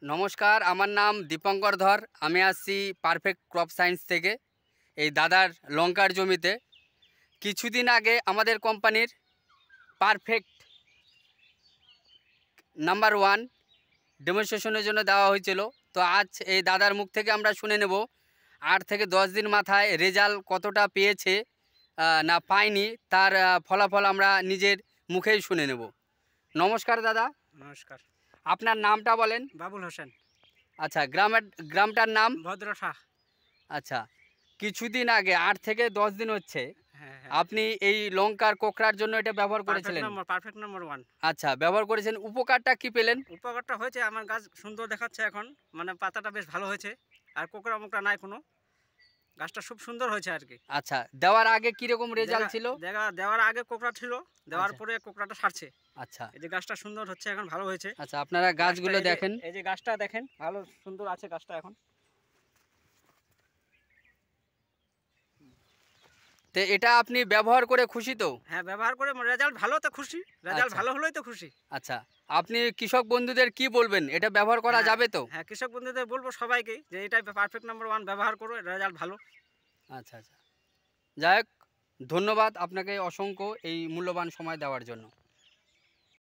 নমস্কার, আমার নাম দীপঙ্কর ধর। আমি আসছি পারফেক্ট ক্রপ সায়েন্স থেকে, এই দাদার লঙ্কার জমিতে। কিছুদিন আগে আমাদের কোম্পানির পারফেক্ট নাম্বার 1 ডেমনস্ট্রেশনের জন্য দেওয়া হয়েছিল। তো আজ এই দাদার মুখ থেকে আমরা শুনে নেব 8 থেকে 10 দিন মাথায় রেজাল্ট কতটা পেয়েছে না পায়নি, তার ফলাফল আমরা নিজের মুখেই শুনে নেব। নমস্কার দাদা। নমস্কার। আপনার নামটা বলেন। বাবুল হোসেন। আচ্ছা, গ্রামটার নাম? ভদ্রশাহ। আচ্ছা, কিছুদিন আগে 8 থেকে 10 দিন হচ্ছে হ্যাঁ। আপনি এই লঙ্কার কোকড়ার জন্য এটা ব্যবহার করেছিলেন। Perfect number 1। আচ্ছা, ব্যবহার করেছেন, উপকারটা কি পেলেন? উপকারটা হয়েছে, আমার গাছ সুন্দর দেখাচ্ছে এখন, মানে পাতাটা বেশ ভালো হয়েছে, আর কোকড়া মোকড়া নাই কোনো, গাছটা খুব সুন্দর হয়েছে আর কি। আচ্ছা, দেওয়ার আগে কিরকম রেজাল্ট ছিল? দেওয়ার আগে কোকড়া ছিল, দেওয়ার পরে কোকড়াটা সারছে। আচ্ছা, এই যে গাছটা সুন্দর হচ্ছে এখন, ভালো হয়েছে। আচ্ছা, আপনারা গাছগুলো দেখেন। এই যে গাছটা দেখেন, ভালো সুন্দর আছে গাছটা এখন। তো এটা আপনি ব্যবহার করে খুশি তো? হ্যাঁ, ব্যবহার করে রেজাল্ট ভালো, তো খুশি। রেজাল্ট ভালো হলেই তো খুশি। আচ্ছা, আপনি কৃষক বন্ধুদের কি বলবেন, এটা ব্যবহার করা যাবে তো? হ্যাঁ, কৃষক বন্ধুদের বলবো সবাইকে যে এটা পারফেক্ট নাম্বার 1 ব্যবহার করো, রেজাল্ট ভালো। আচ্ছা, আচ্ছা, যাই হোক, ধন্যবাদ আপনাকে অসংখ্য এই মূল্যবান সময় দেওয়ার জন্য।